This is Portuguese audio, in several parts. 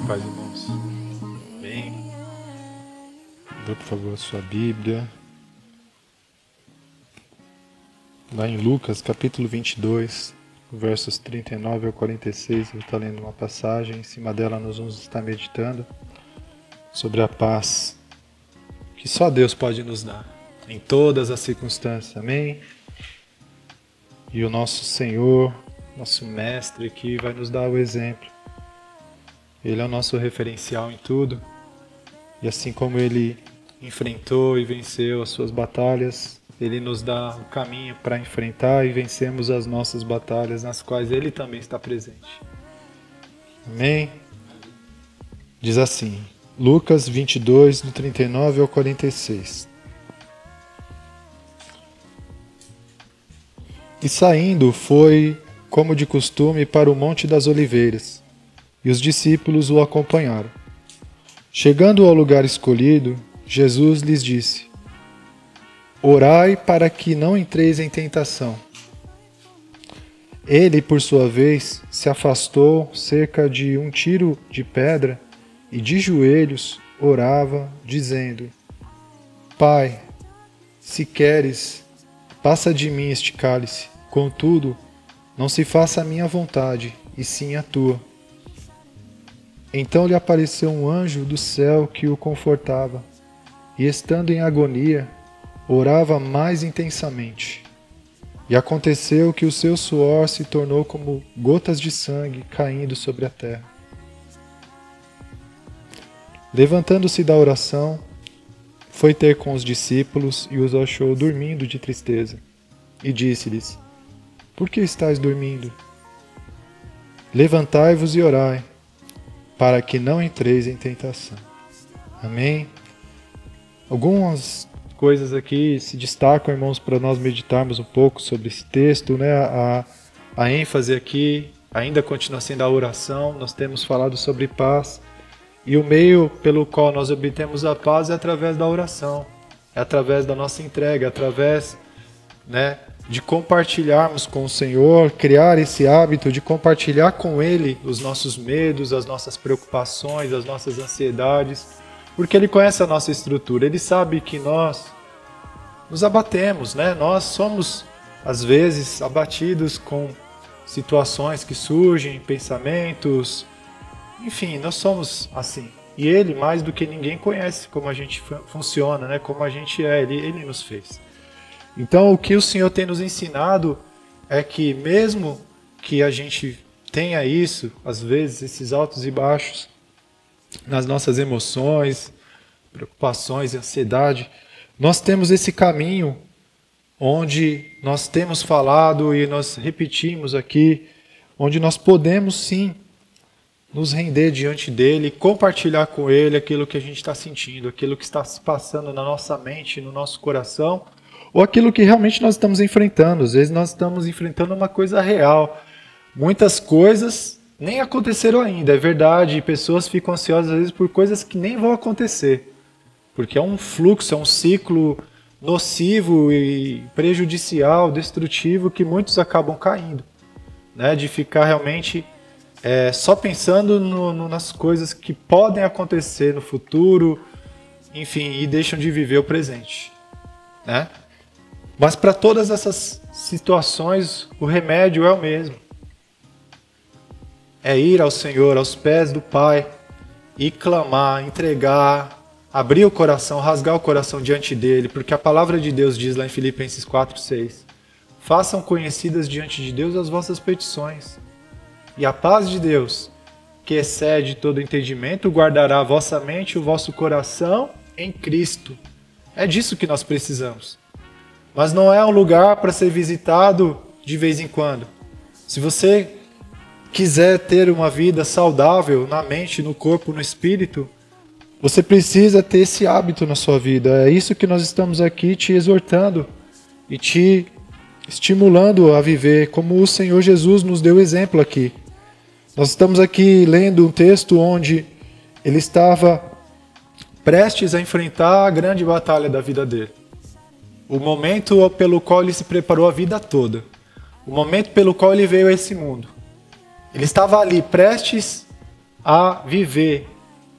paz, irmãos. Amém. Dê, por favor, a sua Bíblia. Lá em Lucas, capítulo 22, versos 39 ao 46, eu estou lendo uma passagem. Em cima dela nós vamos estar meditando sobre a paz que só Deus pode nos dar, em todas as circunstâncias. Amém? E o nosso Senhor, nosso Mestre aqui, vai nos dar o exemplo. Ele é o nosso referencial em tudo. E assim como Ele enfrentou e venceu as suas batalhas, Ele nos dá o caminho para enfrentar e vencermos as nossas batalhas, nas quais Ele também está presente. Amém? Diz assim, Lucas 22, do 39 ao 46. E saindo, foi, como de costume, para o Monte das Oliveiras, e os discípulos o acompanharam. Chegando ao lugar escolhido, Jesus lhes disse: Orai para que não entreis em tentação. Ele, por sua vez, se afastou cerca de um tiro de pedra e de joelhos orava, dizendo: Pai, se queres, passa de mim este cálice. Contudo, não se faça a minha vontade, e sim a tua. Então lhe apareceu um anjo do céu que o confortava, e estando em agonia, orava mais intensamente. E aconteceu que o seu suor se tornou como gotas de sangue caindo sobre a terra. Levantando-se da oração, foi ter com os discípulos e os achou dormindo de tristeza. E disse-lhes: Por que estáis dormindo? Levantai-vos e orai, para que não entreis em tentação. Amém? Algumas coisas aqui se destacam, irmãos, para nós meditarmos um pouco sobre esse texto, né? A ênfase aqui ainda continua sendo a oração. Nós temos falado sobre paz, e o meio pelo qual nós obtemos a paz é através da oração, é através da nossa entrega, é através, né, de compartilharmos com o Senhor, criar esse hábito de compartilhar com Ele os nossos medos, as nossas preocupações, as nossas ansiedades, porque Ele conhece a nossa estrutura, Ele sabe que nós nos abatemos, né? Nós somos, às vezes, abatidos com situações que surgem, pensamentos, enfim, nós somos assim. E Ele, mais do que ninguém, conhece como a gente funciona, né? Como a gente é, Ele nos fez. Então, o que o Senhor tem nos ensinado é que mesmo que a gente tenha isso, às vezes, esses altos e baixos nas nossas emoções, preocupações e ansiedade, nós temos esse caminho onde nós temos falado e nós repetimos aqui, onde nós podemos sim nos render diante dele, compartilhar com ele aquilo que a gente está sentindo, aquilo que está se passando na nossa mente, no nosso coração, ou aquilo que realmente nós estamos enfrentando. Às vezes nós estamos enfrentando uma coisa real. Muitas coisas nem aconteceram ainda, é verdade, e pessoas ficam ansiosas às vezes por coisas que nem vão acontecer, porque é um fluxo, é um ciclo nocivo e prejudicial, destrutivo, que muitos acabam caindo, né? De ficar realmente só pensando nas coisas que podem acontecer no futuro, enfim, e deixam de viver o presente, né? Mas para todas essas situações, o remédio é o mesmo. É ir ao Senhor, aos pés do Pai, e clamar, entregar, abrir o coração, rasgar o coração diante dele, porque a palavra de Deus diz lá em Filipenses 4:6, façam conhecidas diante de Deus as vossas petições, e a paz de Deus, que excede todo entendimento, guardará a vossa mente e o vosso coração em Cristo. É disso que nós precisamos. Mas não é um lugar para ser visitado de vez em quando. Se você quiser ter uma vida saudável na mente, no corpo, no espírito, você precisa ter esse hábito na sua vida. É isso que nós estamos aqui te exortando e te estimulando a viver, como o Senhor Jesus nos deu exemplo aqui. Nós estamos aqui lendo um texto onde ele estava prestes a enfrentar a grande batalha da vida dele. O momento pelo qual ele se preparou a vida toda. O momento pelo qual ele veio a esse mundo. Ele estava ali prestes a viver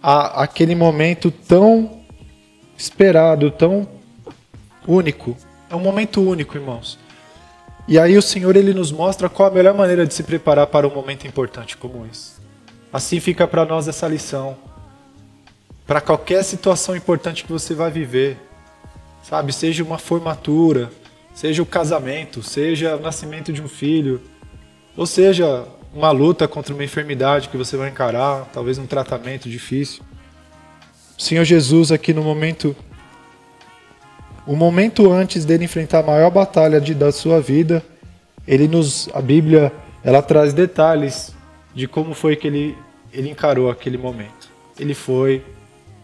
aquele momento tão esperado, tão único. É um momento único, irmãos. E aí o Senhor ele nos mostra qual a melhor maneira de se preparar para um momento importante como esse. Assim fica para nós essa lição. Para qualquer situação importante que você vai viver, sabe? Seja uma formatura, seja o casamento, seja o nascimento de um filho, ou seja uma luta contra uma enfermidade que você vai encarar, talvez um tratamento difícil. O Senhor Jesus aqui no momento, o momento antes dele enfrentar a maior batalha da sua vida, a Bíblia, ela traz detalhes de como foi que ele encarou aquele momento. Ele foi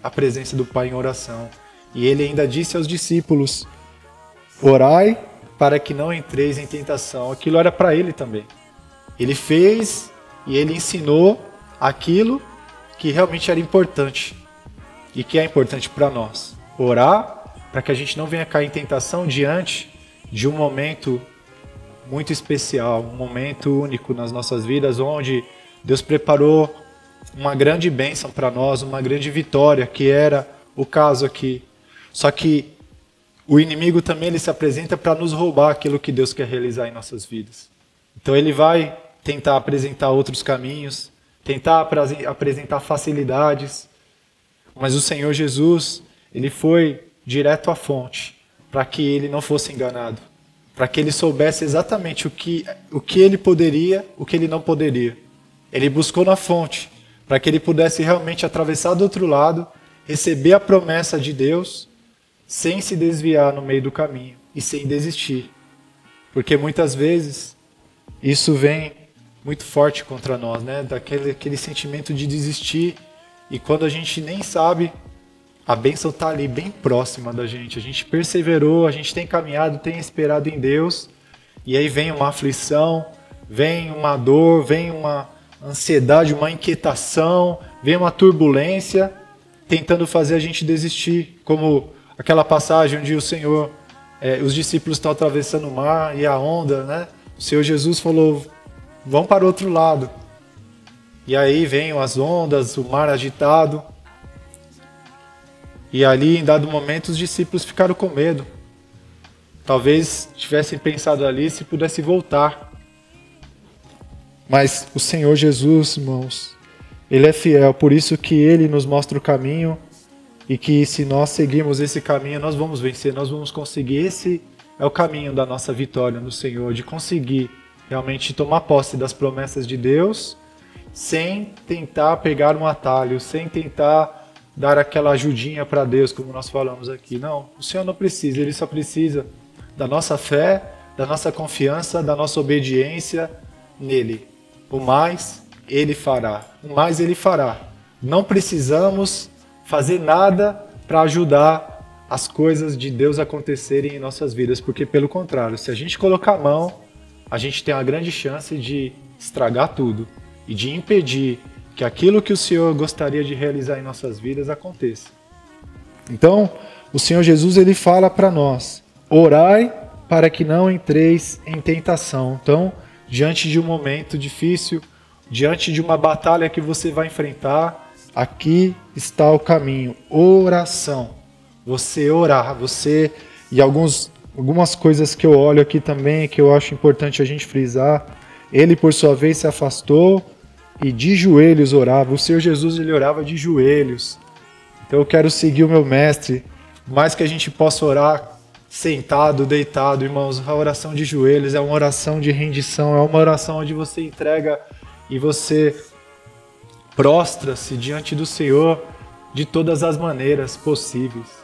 à presença do Pai em oração. E ele ainda disse aos discípulos, orai para que não entreis em tentação. Aquilo era para ele também. Ele fez e ele ensinou aquilo que realmente era importante e que é importante para nós. Orar para que a gente não venha cair em tentação diante de um momento muito especial, um momento único nas nossas vidas, onde Deus preparou uma grande bênção para nós, uma grande vitória, que era o caso aqui. Só que o inimigo também ele se apresenta para nos roubar aquilo que Deus quer realizar em nossas vidas. Então ele vai tentar apresentar outros caminhos, tentar apresentar facilidades, mas o Senhor Jesus, ele foi direto à fonte, para que ele não fosse enganado, para que ele soubesse exatamente o que ele poderia, o que ele não poderia. Ele buscou na fonte, para que ele pudesse realmente atravessar do outro lado, receber a promessa de Deus, sem se desviar no meio do caminho e sem desistir. Porque muitas vezes isso vem muito forte contra nós, né? Daquele sentimento de desistir, e quando a gente nem sabe, a bênção está ali bem próxima da gente. A gente perseverou, a gente tem caminhado, tem esperado em Deus, e aí vem uma aflição, vem uma dor, vem uma ansiedade, uma inquietação, vem uma turbulência, tentando fazer a gente desistir, como aquela passagem onde o Senhor, os discípulos estão atravessando o mar e a onda, né? O Senhor Jesus falou, vão para o outro lado. E aí vêm as ondas, o mar agitado. E ali, em dado momento, os discípulos ficaram com medo. Talvez tivessem pensado ali se pudesse voltar. Mas o Senhor Jesus, irmãos, Ele é fiel, por isso que Ele nos mostra o caminho, e que se nós seguirmos esse caminho, nós vamos vencer, nós vamos conseguir. Esse é o caminho da nossa vitória no Senhor, de conseguir realmente tomar posse das promessas de Deus, sem tentar pegar um atalho, sem tentar dar aquela ajudinha para Deus, como nós falamos aqui. Não, o Senhor não precisa, Ele só precisa da nossa fé, da nossa confiança, da nossa obediência nele. O mais Ele fará, o mais Ele fará. Não precisamos fazer nada para ajudar as coisas de Deus acontecerem em nossas vidas, porque pelo contrário, se a gente colocar a mão, a gente tem uma grande chance de estragar tudo e de impedir que aquilo que o Senhor gostaria de realizar em nossas vidas aconteça. Então, o Senhor Jesus ele fala para nós, orai para que não entreis em tentação. Então, diante de um momento difícil, diante de uma batalha que você vai enfrentar, aqui está o caminho, oração. Você orar, e algumas coisas que eu olho aqui também, que eu acho importante a gente frisar. Ele, por sua vez, se afastou e de joelhos orava. O Senhor Jesus, ele orava de joelhos. Então eu quero seguir o meu mestre, mais que a gente possa orar sentado, deitado, irmãos, a oração de joelhos é uma oração de rendição, é uma oração onde você entrega e você prostra-se diante do Senhor de todas as maneiras possíveis.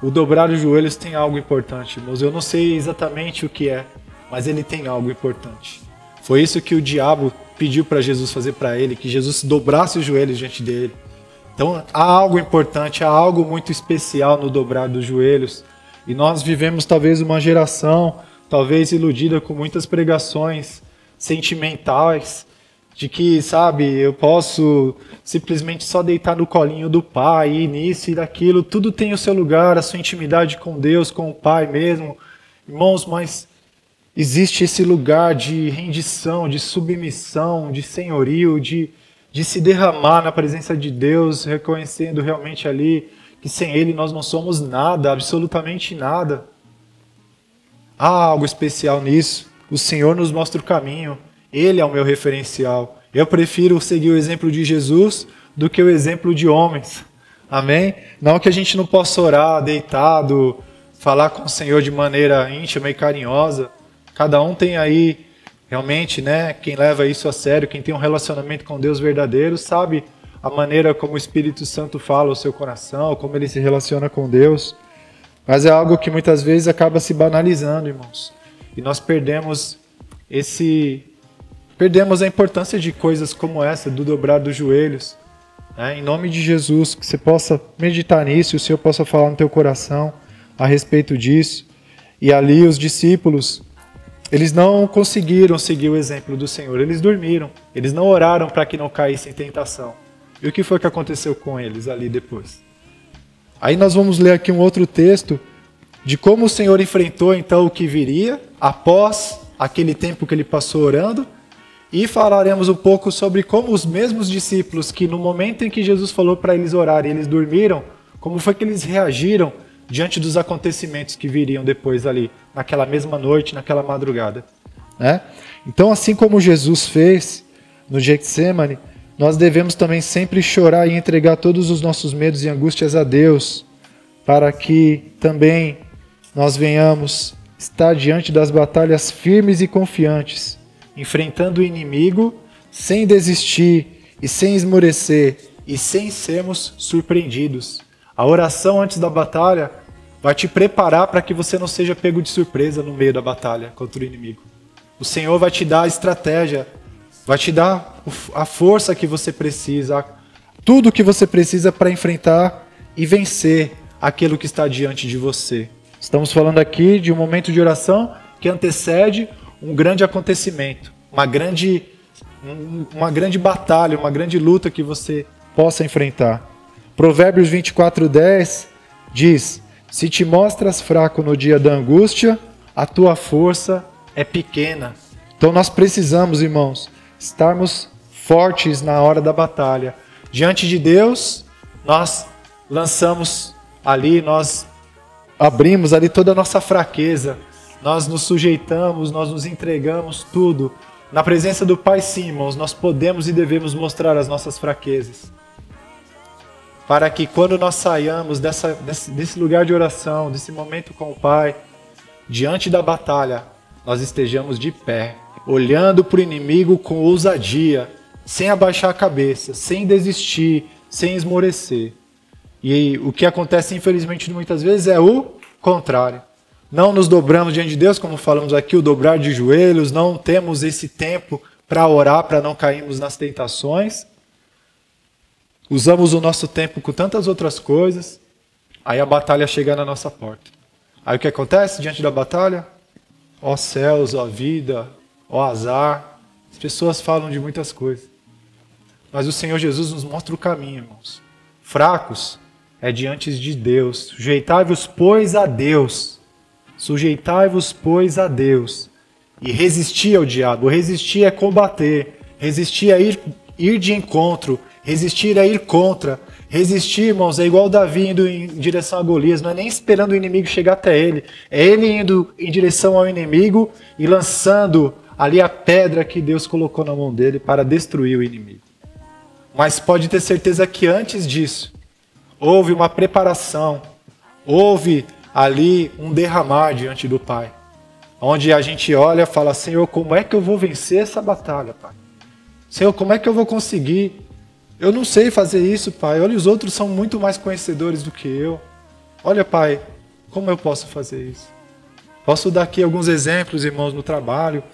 O dobrar os joelhos tem algo importante, irmãos. Eu não sei exatamente o que é, mas ele tem algo importante. Foi isso que o diabo pediu para Jesus fazer para ele, que Jesus dobrasse os joelhos diante dele. Então há algo importante, há algo muito especial no dobrar dos joelhos. E nós vivemos talvez uma geração, talvez iludida com muitas pregações sentimentais, de que, sabe, eu posso simplesmente só deitar no colinho do Pai, e nisso e daquilo, tudo tem o seu lugar, a sua intimidade com Deus, com o Pai mesmo. Irmãos, mas existe esse lugar de rendição, de submissão, de senhorio, de de se derramar na presença de Deus, reconhecendo realmente ali que sem Ele nós não somos nada, absolutamente nada. Há algo especial nisso. O Senhor nos mostra o caminho. Ele é o meu referencial. Eu prefiro seguir o exemplo de Jesus do que o exemplo de homens. Amém? Não que a gente não possa orar deitado, falar com o Senhor de maneira íntima e carinhosa. Cada um tem aí, realmente, né? Quem leva isso a sério, quem tem um relacionamento com Deus verdadeiro, sabe a maneira como o Espírito Santo fala ao seu coração, como ele se relaciona com Deus. Mas é algo que muitas vezes acaba se banalizando, irmãos. E nós perdemos a importância de coisas como essa, do dobrar dos joelhos. Em nome de Jesus, que você possa meditar nisso, e o Senhor possa falar no teu coração a respeito disso. E ali os discípulos, eles não conseguiram seguir o exemplo do Senhor, eles dormiram, eles não oraram para que não caíssem em tentação. E o que foi que aconteceu com eles ali depois? Aí nós vamos ler aqui um outro texto de como o Senhor enfrentou então o que viria após aquele tempo que ele passou orando, e falaremos um pouco sobre como os mesmos discípulos que no momento em que Jesus falou para eles orarem, eles dormiram, como foi que eles reagiram diante dos acontecimentos que viriam depois ali, naquela mesma noite, naquela madrugada. Então, assim como Jesus fez no Getsemane, nós devemos também sempre chorar e entregar todos os nossos medos e angústias a Deus, para que também nós venhamos estar diante das batalhas firmes e confiantes, enfrentando o inimigo sem desistir e sem esmorecer e sem sermos surpreendidos. A oração antes da batalha vai te preparar para que você não seja pego de surpresa no meio da batalha contra o inimigo. O Senhor vai te dar a estratégia, vai te dar a força que você precisa, tudo o que você precisa para enfrentar e vencer aquilo que está diante de você. Estamos falando aqui de um momento de oração que antecede um grande acontecimento, uma grande batalha, uma grande luta que você possa enfrentar. Provérbios 24:10 diz: se te mostras fraco no dia da angústia, a tua força é pequena. Então nós precisamos, irmãos, estarmos fortes na hora da batalha. Diante de Deus, nós lançamos ali, nós abrimos ali toda a nossa fraqueza, nós nos sujeitamos, nós nos entregamos tudo. Na presença do Pai, sim, irmãos, nós podemos e devemos mostrar as nossas fraquezas, para que quando nós saiamos desse lugar de oração, desse momento com o Pai, diante da batalha, nós estejamos de pé, olhando para o inimigo com ousadia, sem abaixar a cabeça, sem desistir, sem esmorecer. E o que acontece, infelizmente, muitas vezes é o contrário. Não nos dobramos diante de Deus, como falamos aqui, o dobrar de joelhos, não temos esse tempo para orar, para não cairmos nas tentações. Usamos o nosso tempo com tantas outras coisas, aí a batalha chega na nossa porta. Aí o que acontece diante da batalha? Ó céus, ó vida, ó azar. As pessoas falam de muitas coisas. Mas o Senhor Jesus nos mostra o caminho, irmãos. Fracos é diante de Deus. Sujeitai-vos, pois, a Deus. Sujeitai-vos, pois, a Deus. E resistir ao diabo. Resistir é combater. Resistir é ir de encontro. Resistir é ir contra. Resistir, irmãos, é igual Davi indo em direção a Golias. Não é nem esperando o inimigo chegar até ele. É ele indo em direção ao inimigo e lançando ali a pedra que Deus colocou na mão dele para destruir o inimigo. Mas pode ter certeza que antes disso, houve uma preparação, houve ali um derramar diante do Pai, onde a gente olha e fala: Senhor, como é que eu vou vencer essa batalha, Pai? Senhor, como é que eu vou conseguir? Eu não sei fazer isso, Pai. Olha, os outros são muito mais conhecedores do que eu. Olha, Pai, como eu posso fazer isso? Posso dar aqui alguns exemplos, irmãos, no trabalho.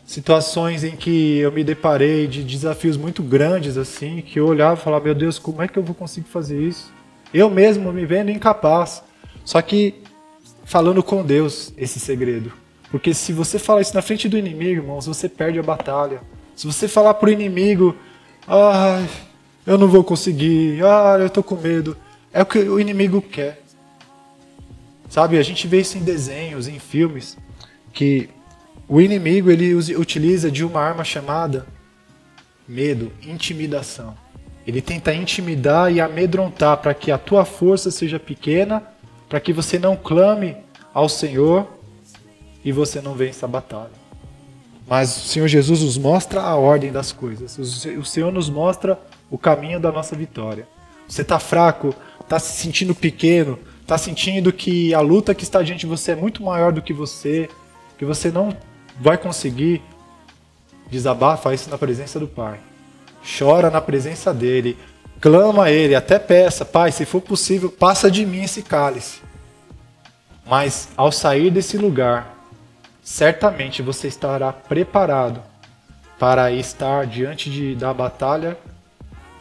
Situações em que eu me deparei de desafios muito grandes, assim, que eu olhava e falava: meu Deus, como é que eu vou conseguir fazer isso? Eu mesmo me vendo incapaz. Só que falando com Deus esse segredo. Porque se você falar isso na frente do inimigo, irmãos, você perde a batalha. Se você falar para o inimigo: ai, eu não vou conseguir, eu tô com medo, é o que o inimigo quer. Sabe, a gente vê isso em desenhos, em filmes, que o inimigo ele utiliza de uma arma chamada Medo, intimidação. Ele tenta intimidar e amedrontar para que a tua força seja pequena, para que você não clame ao Senhor e você não vença a batalha. Mas o Senhor Jesus nos mostra a ordem das coisas. O Senhor nos mostra o caminho da nossa vitória. Você está fraco, está se sentindo pequeno, está sentindo que a luta que está diante de você é muito maior do que você não vai conseguir. Desabafa isso na presença do Pai. Chora na presença dele, clama a ele, até peça, Pai, se for possível, passa de mim esse cálice. Mas ao sair desse lugar, certamente você estará preparado para estar diante da batalha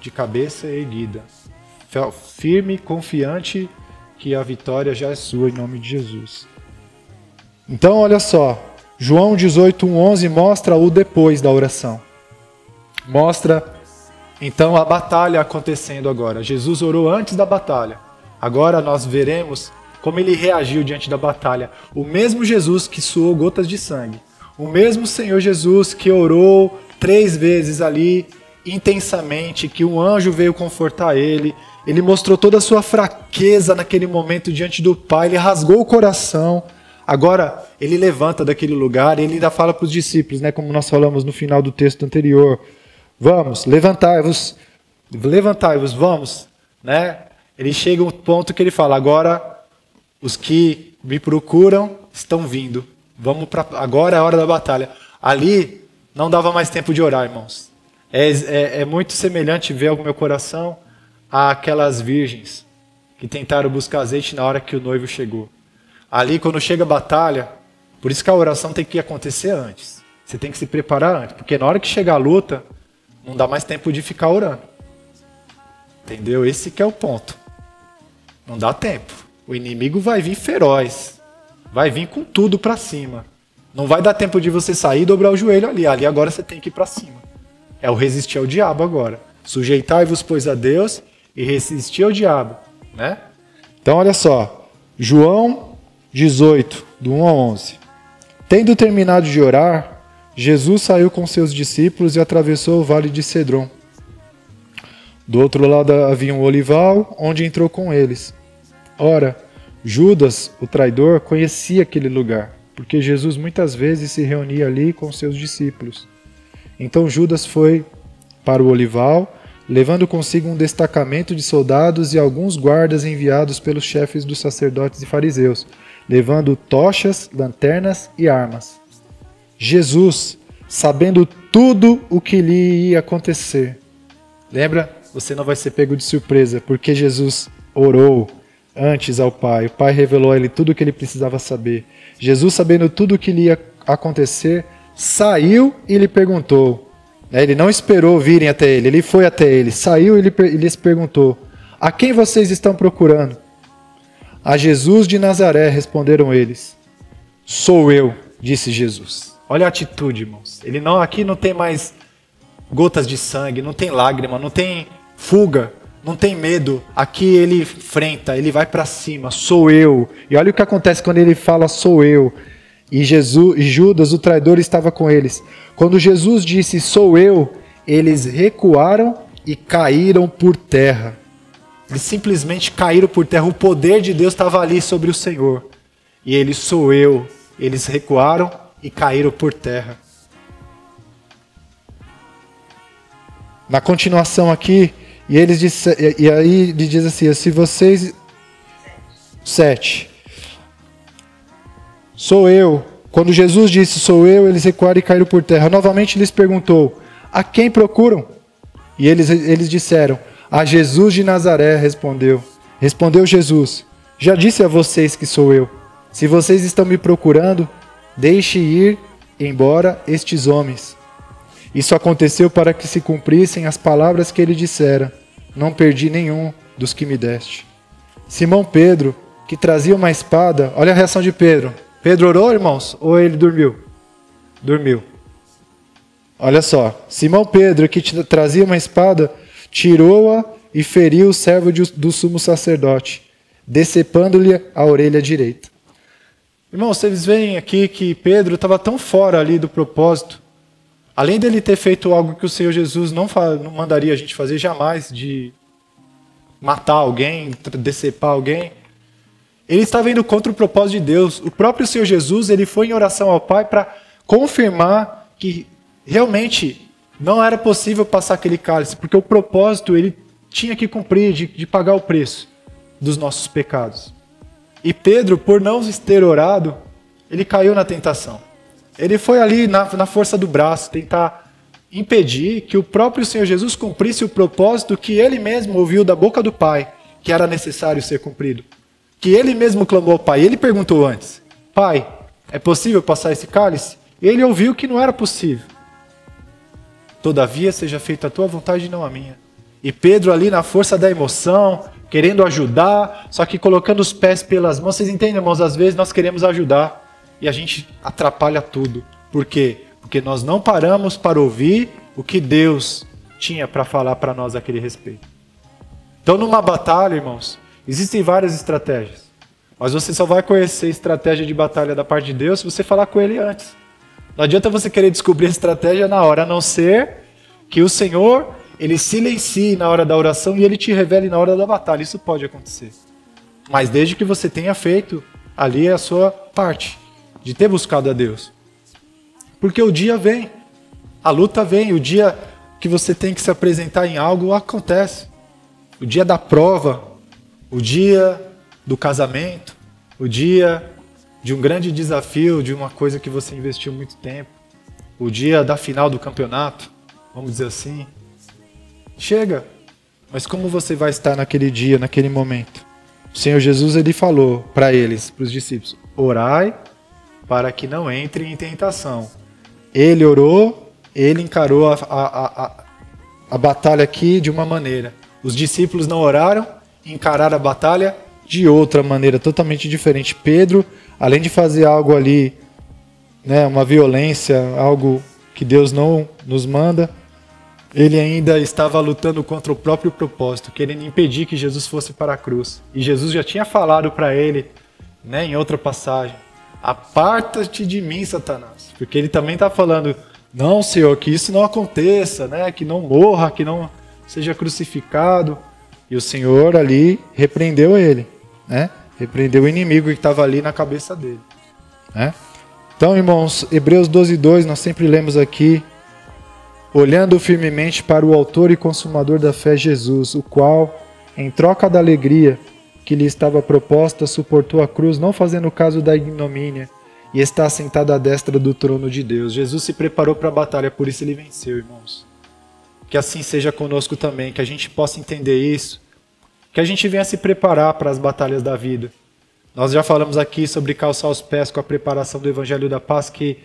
de cabeça erguida, firme, confiante que a vitória já é sua em nome de Jesus. Então olha só, João 18:11 mostra o depois da oração. Mostra então a batalha acontecendo agora. Jesus orou antes da batalha. Agora nós veremos como ele reagiu diante da batalha. O mesmo Jesus que suou gotas de sangue. O mesmo Senhor Jesus que orou 3 vezes ali intensamente, que um anjo veio confortar ele. Ele mostrou toda a sua fraqueza naquele momento diante do Pai. Ele rasgou o coração. Agora ele levanta daquele lugar e ele ainda fala para os discípulos, né, como nós falamos no final do texto anterior. Vamos, levantai-vos, vamos, né? Ele chega a um ponto que ele fala, agora os que me procuram estão vindo. Agora é a hora da batalha. Ali não dava mais tempo de orar, irmãos. É muito semelhante ver o meu coração àquelas virgens que tentaram buscar azeite na hora que o noivo chegou. Ali, quando chega a batalha, por isso que a oração tem que acontecer antes. Você tem que se preparar antes, porque na hora que chegar a luta, não dá mais tempo de ficar orando. Entendeu? Esse que é o ponto. Não dá tempo. O inimigo vai vir feroz. Vai vir com tudo para cima. Não vai dar tempo de você sair e dobrar o joelho ali. Ali agora você tem que ir para cima. É o resistir ao diabo agora. Sujeitai-vos, pois, a Deus e resistir ao diabo. Né? Então, olha só. João 18, do 1 ao 11. Tendo terminado de orar, Jesus saiu com seus discípulos e atravessou o vale de Cedron. Do outro lado havia um olival, onde entrou com eles. Ora, Judas, o traidor, conhecia aquele lugar, porque Jesus muitas vezes se reunia ali com seus discípulos. Então Judas foi para o olival, levando consigo um destacamento de soldados e alguns guardas enviados pelos chefes dos sacerdotes e fariseus, levando tochas, lanternas e armas. Jesus, sabendo tudo o que lhe ia acontecer. Lembra? Você não vai ser pego de surpresa, porque Jesus orou antes ao Pai. O Pai revelou a ele tudo o que ele precisava saber. Jesus, sabendo tudo o que lhe ia acontecer, saiu e lhe perguntou. Ele não esperou virem até ele, ele foi até ele. Saiu e lhes perguntou, a quem vocês estão procurando? A Jesus de Nazaré, responderam eles. Sou eu, disse Jesus. Olha a atitude, irmãos. Aqui não tem mais gotas de sangue, não tem lágrima, não tem fuga, não tem medo. Aqui ele enfrenta, ele vai para cima. Sou eu. E olha o que acontece quando ele fala sou eu. E Judas, o traidor, estava com eles. Quando Jesus disse sou eu, eles recuaram e caíram por terra. Eles simplesmente caíram por terra. O poder de Deus estava ali sobre o Senhor. E ele sou eu. Eles recuaram e caíram por terra. Na continuação aqui, e aí ele diz assim, se vocês... 7. Sou eu. Quando Jesus disse sou eu, eles recuaram e caíram por terra. Novamente lhes perguntou, a quem procuram? E eles disseram, a Jesus de Nazaré, respondeu. Respondeu Jesus, já disse a vocês que sou eu. Se vocês estão me procurando, deixe ir embora estes homens. Isso aconteceu para que se cumprissem as palavras que ele dissera. Não perdi nenhum dos que me deste. Simão Pedro, que trazia uma espada... Olha a reação de Pedro. Pedro orou, irmãos? Ou ele dormiu? Dormiu. Olha só. Simão Pedro, que trazia uma espada, tirou-a e feriu o servo do sumo sacerdote, decepando-lhe a orelha direita. Irmãos, vocês veem aqui que Pedro estava tão fora ali do propósito, Além dele ter feito algo que o Senhor Jesus não mandaria a gente fazer jamais, de matar alguém, decepar alguém, ele estava indo contra o propósito de Deus. O próprio Senhor Jesus, ele foi em oração ao Pai para confirmar que realmente não era possível passar aquele cálice, porque o propósito ele tinha que cumprir, de pagar o preço dos nossos pecados. E Pedro, por não ter orado, ele caiu na tentação. Ele foi ali na força do braço tentar impedir que o próprio Senhor Jesus cumprisse o propósito que ele mesmo ouviu da boca do Pai, que era necessário ser cumprido. Que ele mesmo clamou ao Pai. Ele perguntou antes: Pai, é possível passar esse cálice? E ele ouviu que não era possível. Todavia, seja feita a tua vontade e não a minha. E Pedro ali na força da emoção, querendo ajudar, só que colocando os pés pelas mãos. Vocês entendem, irmãos? Às vezes nós queremos ajudar e a gente atrapalha tudo. Por quê? Porque nós não paramos para ouvir o que Deus tinha para falar para nós àquele respeito. Então, numa batalha, irmãos, existem várias estratégias. Mas você só vai conhecer estratégia de batalha da parte de Deus se você falar com Ele antes. Não adianta você querer descobrir a estratégia na hora, a não ser que o Senhor, Ele silencie na hora da oração e Ele te revele na hora da batalha. Isso pode acontecer. Mas desde que você tenha feito ali a sua parte, de ter buscado a Deus. Porque o dia vem, a luta vem, o dia que você tem que se apresentar em algo acontece. O dia da prova, o dia do casamento, o dia de um grande desafio, de uma coisa que você investiu muito tempo, o dia da final do campeonato, vamos dizer assim. Chega, mas como você vai estar naquele dia, naquele momento? O Senhor Jesus, ele falou para eles, para os discípulos: orai para que não entre em tentação. Ele orou, ele encarou a batalha aqui de uma maneira. Os discípulos não oraram, encararam a batalha de outra maneira, totalmente diferente. Pedro, além de fazer algo ali, né, uma violência, algo que Deus não nos manda, ele ainda estava lutando contra o próprio propósito, querendo impedir que Jesus fosse para a cruz. E Jesus já tinha falado para ele, né, em outra passagem: aparta-te de mim, Satanás. Porque ele também está falando: não, Senhor, que isso não aconteça, né, que não morra, que não seja crucificado. E o Senhor ali repreendeu ele, né? Repreendeu o inimigo que estava ali na cabeça dele, né? Então, irmãos, Hebreus 12:2, nós sempre lemos aqui: olhando firmemente para o autor e consumador da fé, Jesus, o qual, em troca da alegria que lhe estava proposta, suportou a cruz, não fazendo caso da ignomínia, e está sentado à destra do trono de Deus. Jesus se preparou para a batalha, por isso ele venceu, irmãos. Que assim seja conosco também, que a gente possa entender isso, que a gente venha se preparar para as batalhas da vida. Nós já falamos aqui sobre calçar os pés com a preparação do Evangelho da Paz, que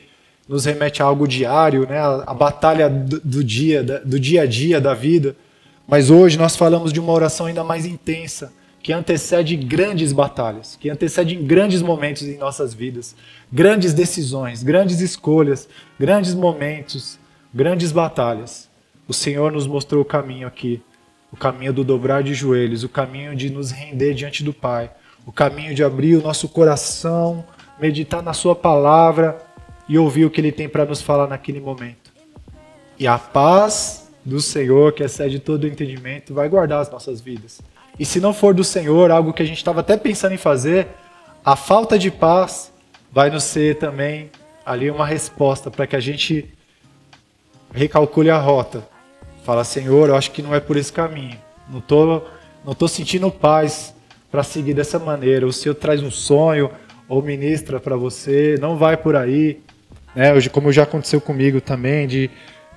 nos remete a algo diário, né? A batalha do dia a dia da vida. Mas hoje nós falamos de uma oração ainda mais intensa, que antecede grandes batalhas, que antecede grandes momentos em nossas vidas, grandes decisões, grandes escolhas, grandes momentos, grandes batalhas. O Senhor nos mostrou o caminho aqui, o caminho do dobrar de joelhos, o caminho de nos render diante do Pai, o caminho de abrir o nosso coração, meditar na Sua palavra e ouvir o que Ele tem para nos falar naquele momento. E a paz do Senhor, que excede todo o entendimento, vai guardar as nossas vidas. E se não for do Senhor, algo que a gente estava até pensando em fazer, a falta de paz vai nos ser também ali uma resposta para que a gente recalcule a rota. Fala: Senhor, eu acho que não é por esse caminho. Não tô sentindo paz para seguir dessa maneira. O Senhor traz um sonho ou ministra para você, não vai por aí. Né? Como já aconteceu comigo também, de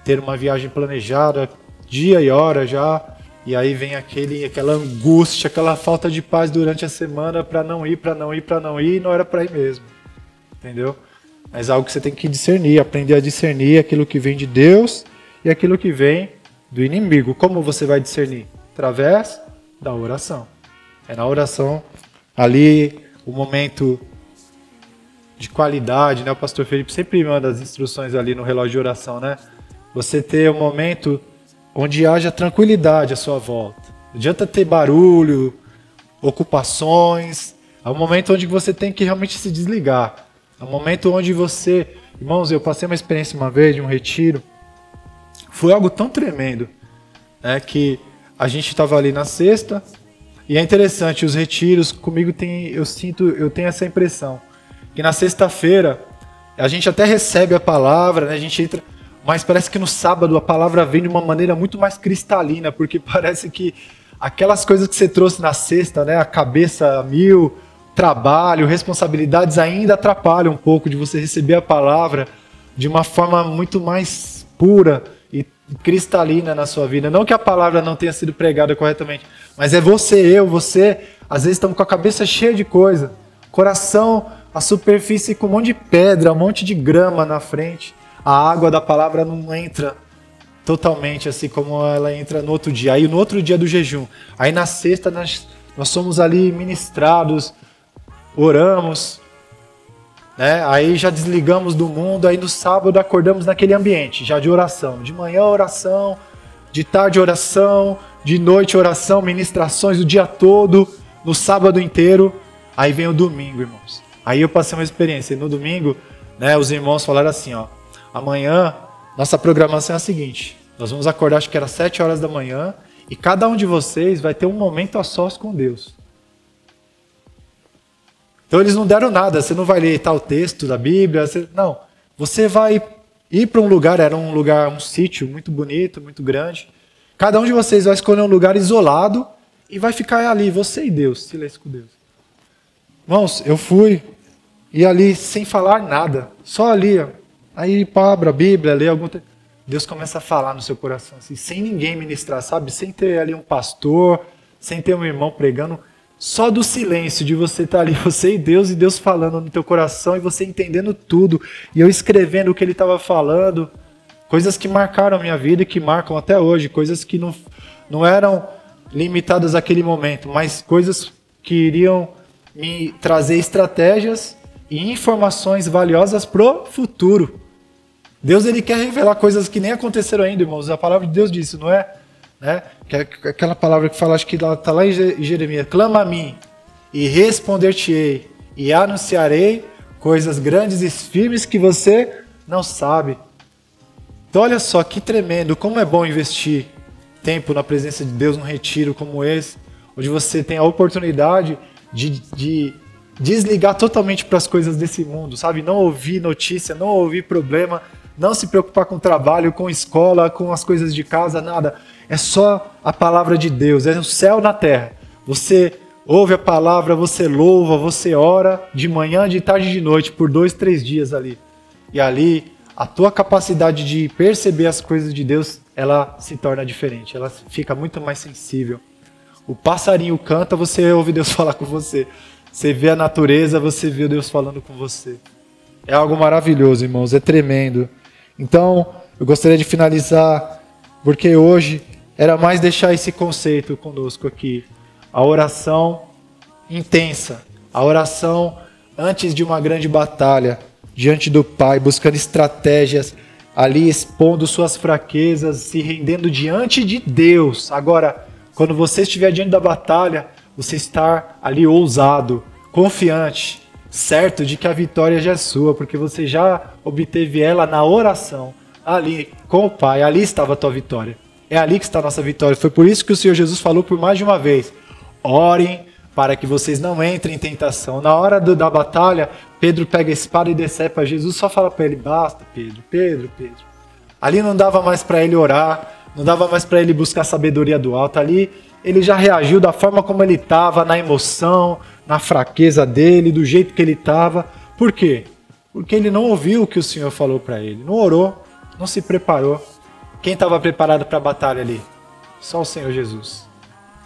ter uma viagem planejada, dia e hora já, e aí vem aquela angústia, aquela falta de paz durante a semana para não ir, e não era para ir mesmo. Entendeu? Mas é algo que você tem que discernir, aprender a discernir aquilo que vem de Deus e aquilo que vem do inimigo. Como você vai discernir? Através da oração. É na oração ali o momento de qualidade, né? O pastor Felipe sempre manda as instruções ali no relógio de oração, né? Você ter um momento onde haja tranquilidade à sua volta. Não adianta ter barulho, ocupações. É um momento onde você tem que realmente se desligar. É um momento onde você... Irmãos, eu passei uma experiência uma vez de um retiro, Foi algo tão tremendo, né, que a gente estava ali na sexta, e é interessante, os retiros, comigo eu tenho essa impressão, que na sexta-feira a gente até recebe a palavra, né, a gente entra, mas parece que no sábado a palavra vem de uma maneira muito mais cristalina, porque parece que aquelas coisas que você trouxe na sexta, né, a cabeça a mil, trabalho, responsabilidades ainda atrapalham um pouco de você receber a palavra de uma forma muito mais pura e cristalina na sua vida. Não que a palavra não tenha sido pregada corretamente, mas é você, às vezes estamos com a cabeça cheia de coisa, coração, a superfície com um monte de pedra, um monte de grama na frente. A água da palavra não entra totalmente assim como ela entra no outro dia. Aí no outro dia do jejum, aí na sexta nós somos ali ministrados, oramos, né? Aí já desligamos do mundo, aí no sábado acordamos naquele ambiente já de oração. De manhã oração, de tarde oração, de noite oração, ministrações o dia todo, no sábado inteiro. Aí vem o domingo, irmãos. Aí eu passei uma experiência. E no domingo, né, os irmãos falaram assim, ó, amanhã nossa programação é a seguinte, nós vamos acordar, acho que era 7 horas da manhã, e cada um de vocês vai ter um momento a sós com Deus. Então eles não deram nada, você não vai ler tal texto da Bíblia, não. Você vai ir para um lugar, era um lugar, um sítio muito bonito, muito grande. Cada um de vocês vai escolher um lugar isolado e vai ficar ali, você e Deus, silêncio com Deus. Irmãos, eu fui, e ali sem falar nada, só ali, ó. Aí abra a Bíblia, lê algum texto. Deus começa a falar no seu coração, assim, sem ninguém ministrar, sabe? Sem ter ali um pastor, sem ter um irmão pregando. Só do silêncio de você estar ali, você e Deus falando no teu coração e você entendendo tudo. E eu escrevendo o que ele estava falando. Coisas que marcaram a minha vida e que marcam até hoje. Coisas que não eram limitadas àquele momento, mas coisas que iriam me trazer estratégias e informações valiosas pro futuro. Deus, ele quer revelar coisas que nem aconteceram ainda, irmãos. A palavra de Deus diz, não é? Né? Que é aquela palavra que fala, acho que está lá em Jeremias, clama a mim e responder-te-ei e anunciarei coisas grandes e firmes que você não sabe. Então olha só que tremendo, como é bom investir tempo na presença de Deus num retiro como esse, onde você tem a oportunidade de desligar totalmente para as coisas desse mundo, sabe? Não ouvir notícia, não ouvir problema, não se preocupar com trabalho, com escola, com as coisas de casa, nada. É só a palavra de Deus, é o céu na terra. Você ouve a palavra, você louva, você ora de manhã, de tarde e de noite, por 2, 3 dias ali. E ali, a tua capacidade de perceber as coisas de Deus, ela se torna diferente, ela fica muito mais sensível. O passarinho canta, você ouve Deus falar com você. Você vê a natureza, você vê Deus falando com você. É algo maravilhoso, irmãos, é tremendo. Então, eu gostaria de finalizar, porque hoje era mais deixar esse conceito conosco aqui. A oração intensa, a oração antes de uma grande batalha, diante do Pai, buscando estratégias, ali expondo suas fraquezas, se rendendo diante de Deus. Agora, quando você estiver diante da batalha, você estar ali ousado, confiante, certo de que a vitória já é sua, porque você já obteve ela na oração, ali com o Pai, ali estava a tua vitória. É ali que está a nossa vitória. Foi por isso que o Senhor Jesus falou por mais de uma vez, orem para que vocês não entrem em tentação. Na hora da batalha, Pedro pega a espada e decepa Jesus, só fala para ele, basta Pedro. Ali não dava mais para ele orar, não dava mais para ele buscar sabedoria do alto, ali ele já reagiu da forma como ele estava, na emoção, na fraqueza dele, do jeito que ele estava. Por quê? Porque ele não ouviu o que o Senhor falou para ele, não orou, não se preparou. Quem estava preparado para a batalha ali? Só o Senhor Jesus.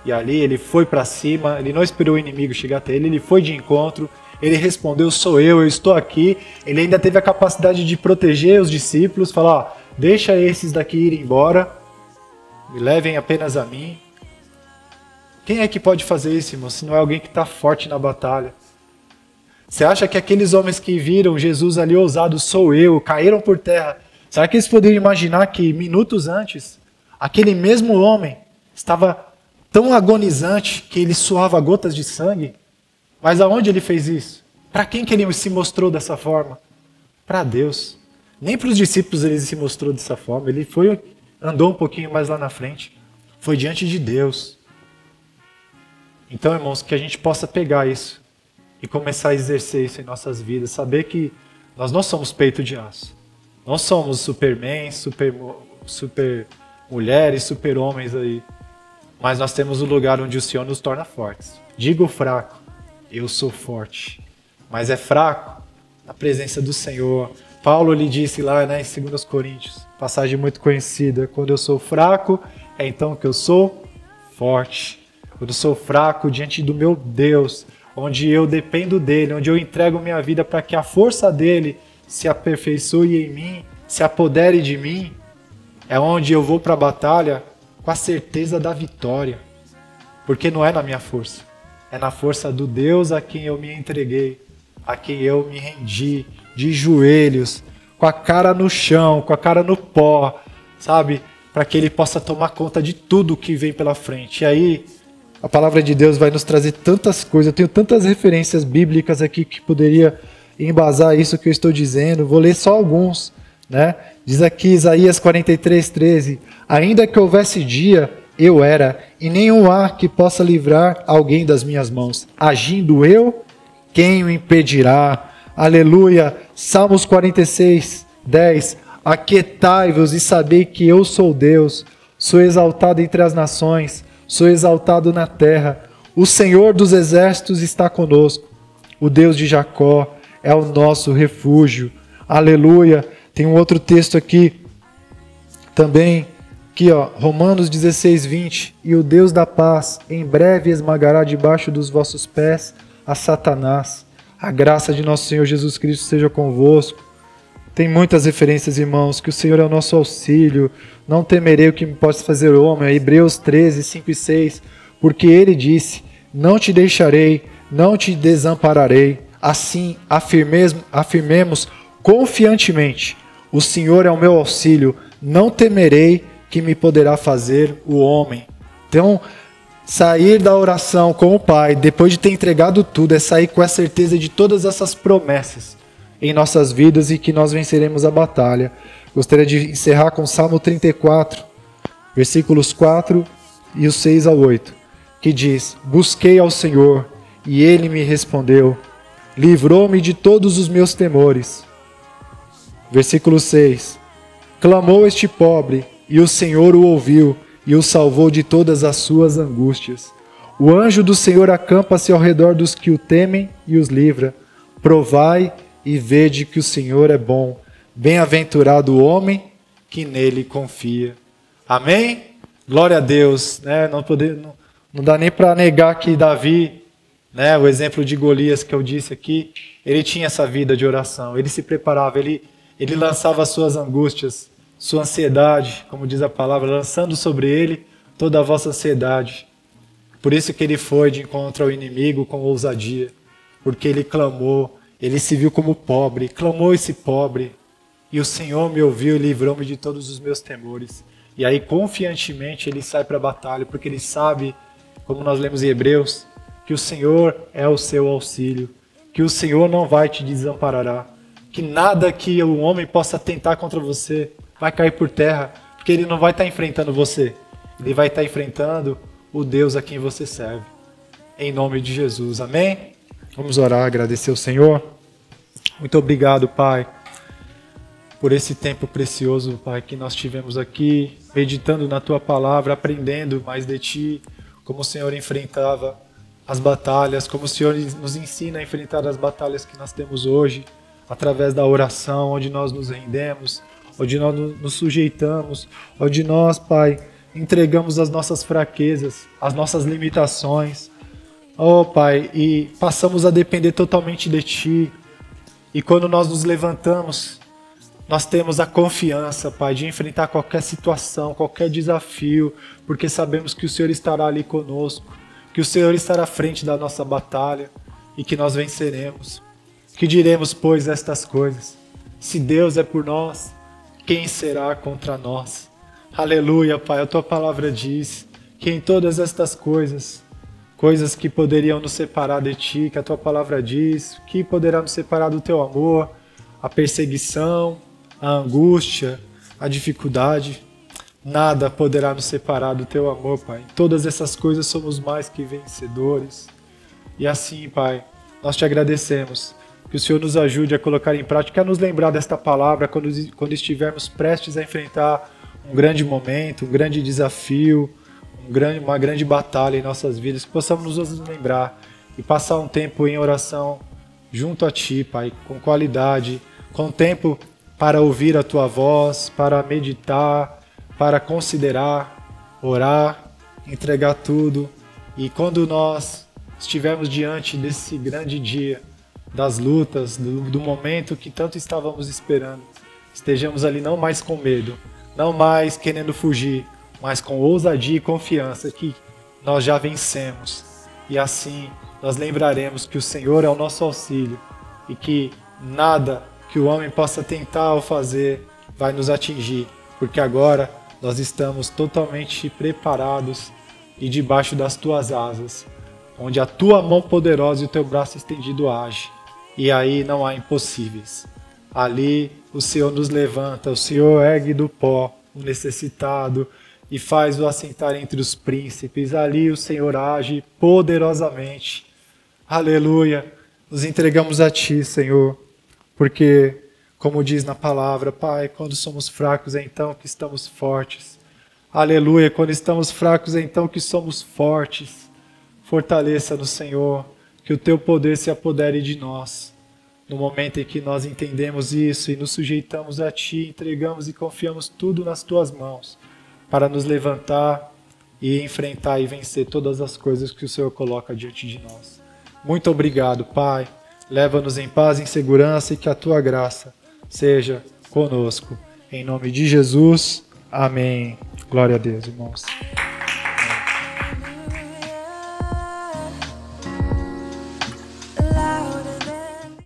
E ali ele foi para cima, ele não esperou o inimigo chegar até ele foi de encontro, ele respondeu, sou eu estou aqui. Ele ainda teve a capacidade de proteger os discípulos, falar, ó, deixa esses daqui irem embora, me levem apenas a mim. Quem é que pode fazer isso, irmão, se não é alguém que está forte na batalha? Você acha que aqueles homens que viram Jesus ali ousado, sou eu, caíram por terra, será que eles poderiam imaginar que minutos antes, aquele mesmo homem estava tão agonizante que ele suava gotas de sangue? Mas aonde ele fez isso? Para quem que ele se mostrou dessa forma? Para Deus. Nem para os discípulos ele se mostrou dessa forma. Ele foi andou um pouquinho mais lá na frente. Foi diante de Deus. Então, irmãos, que a gente possa pegar isso e começar a exercer isso em nossas vidas. Saber que nós não somos peito de aço. Não somos supermen, super mulheres, super homens aí. Mas nós temos o lugar onde o Senhor nos torna fortes. Digo fraco, eu sou forte. Mas é fraco na presença do Senhor. Paulo lhe disse lá, né, em 2 Coríntios, passagem muito conhecida, quando eu sou fraco, é então que eu sou forte. Quando eu sou fraco diante do meu Deus, onde eu dependo dele, onde eu entrego minha vida para que a força dele se aperfeiçoe em mim, se apodere de mim, é onde eu vou para a batalha com a certeza da vitória. Porque não é na minha força, é na força do Deus a quem eu me entreguei, a quem eu me rendi, de joelhos, com a cara no chão, com a cara no pó, sabe? Para que ele possa tomar conta de tudo que vem pela frente. E aí, a palavra de Deus vai nos trazer tantas coisas. Eu tenho tantas referências bíblicas aqui que poderia embasar isso que eu estou dizendo. Vou ler só alguns, né? Diz aqui Isaías 43:13: ainda que houvesse dia, eu era, e nenhum há que possa livrar alguém das minhas mãos. Agindo eu, quem o impedirá? Aleluia. Salmos 46:10: aquietai-vos e sabei que eu sou Deus, sou exaltado entre as nações, sou exaltado na terra. O Senhor dos exércitos está conosco, o Deus de Jacó é o nosso refúgio. Aleluia. Tem um outro texto aqui também, aqui ó, Romanos 16:20: e o Deus da paz em breve esmagará debaixo dos vossos pés a Satanás. A graça de nosso Senhor Jesus Cristo seja convosco. Tem muitas referências, irmãos, que o Senhor é o nosso auxílio. Não temerei o que me possa fazer o homem. Hebreus 13:5-6. Porque ele disse: não te deixarei, não te desampararei. Assim, afirmemos confiantemente: o Senhor é o meu auxílio, não temerei que me poderá fazer o homem. Então, sair da oração com o Pai, depois de ter entregado tudo, é sair com a certeza de todas essas promessas em nossas vidas e que nós venceremos a batalha. Gostaria de encerrar com Salmo 34, versículos 4 e os 6 ao 8, que diz: busquei ao Senhor e Ele me respondeu, livrou-me de todos os meus temores. Versículo 6: clamou este pobre e o Senhor o ouviu e o salvou de todas as suas angústias. O anjo do Senhor acampa-se ao redor dos que o temem e os livra. Provai e vede que o Senhor é bom. Bem-aventurado o homem que nele confia. Amém? Glória a Deus. Né? Não dá nem para negar que Davi, né, o exemplo de Golias que eu disse aqui, ele tinha essa vida de oração. Ele se preparava, ele lançava as suas angústias, sua ansiedade, como diz a palavra, lançando sobre ele toda a vossa ansiedade. Por isso que ele foi de encontro ao inimigo com ousadia, porque ele clamou, ele se viu como pobre, clamou esse pobre, e o Senhor me ouviu e livrou-me de todos os meus temores. E aí, confiantemente, ele sai para a batalha, porque ele sabe, como nós lemos em Hebreus, que o Senhor é o seu auxílio, que o Senhor não vai te desamparar, que nada que o homem possa tentar contra você vai cair por terra, porque ele não vai estar enfrentando você, ele vai estar enfrentando o Deus a quem você serve. Em nome de Jesus, amém? Vamos orar, agradecer ao Senhor. Muito obrigado, Pai, por esse tempo precioso, Pai, que nós tivemos aqui, meditando na Tua Palavra, aprendendo mais de Ti, como o Senhor enfrentava as batalhas, como o Senhor nos ensina a enfrentar as batalhas que nós temos hoje, através da oração, onde nós nos rendemos, onde nós nos sujeitamos, onde nós, Pai, entregamos as nossas fraquezas, as nossas limitações, oh Pai, e passamos a depender totalmente de Ti. E quando nós nos levantamos, nós temos a confiança, Pai, de enfrentar qualquer situação, qualquer desafio, porque sabemos que o Senhor estará ali conosco, que o Senhor estará à frente da nossa batalha e que nós venceremos. Que diremos, pois, estas coisas? Se Deus é por nós, quem será contra nós? Aleluia, Pai, a Tua palavra diz que em todas estas coisas, coisas que poderiam nos separar de Ti, que a Tua palavra diz, que poderá nos separar do Teu amor, a perseguição, a angústia, a dificuldade, Nada poderá nos separar do teu amor, Pai. Em todas essas coisas somos mais que vencedores. E assim, Pai, nós te agradecemos. Que o Senhor nos ajude a colocar em prática, a nos lembrar desta palavra quando estivermos prestes a enfrentar um grande momento, um grande desafio, uma grande batalha em nossas vidas. Que possamos nos lembrar e passar um tempo em oração junto a Ti, Pai, com qualidade, com tempo para ouvir a Tua voz, para meditar, para considerar, orar, entregar tudo. E quando nós estivermos diante desse grande dia, das lutas, do momento que tanto estávamos esperando, estejamos ali não mais com medo, não mais querendo fugir, mas com ousadia e confiança que nós já vencemos. E assim nós lembraremos que o Senhor é o nosso auxílio e que nada que o homem possa tentar ou fazer vai nos atingir, porque agora nós estamos totalmente preparados e debaixo das tuas asas, onde a tua mão poderosa e o teu braço estendido age. E aí não há impossíveis. Ali o Senhor nos levanta, o Senhor ergue do pó o necessitado e faz-o assentar entre os príncipes. Ali o Senhor age poderosamente. Aleluia! Nos entregamos a Ti, Senhor, porque, como diz na palavra, Pai, quando somos fracos é então que estamos fortes. Aleluia! Quando estamos fracos é então que somos fortes. Fortaleça no Senhor, que o Teu poder se apodere de nós. No momento em que nós entendemos isso e nos sujeitamos a Ti, entregamos e confiamos tudo nas Tuas mãos, para nos levantar e enfrentar e vencer todas as coisas que o Senhor coloca diante de nós. Muito obrigado, Pai. Leva-nos em paz e em segurança e que a Tua graça seja conosco. Em nome de Jesus, amém. Glória a Deus, irmãos.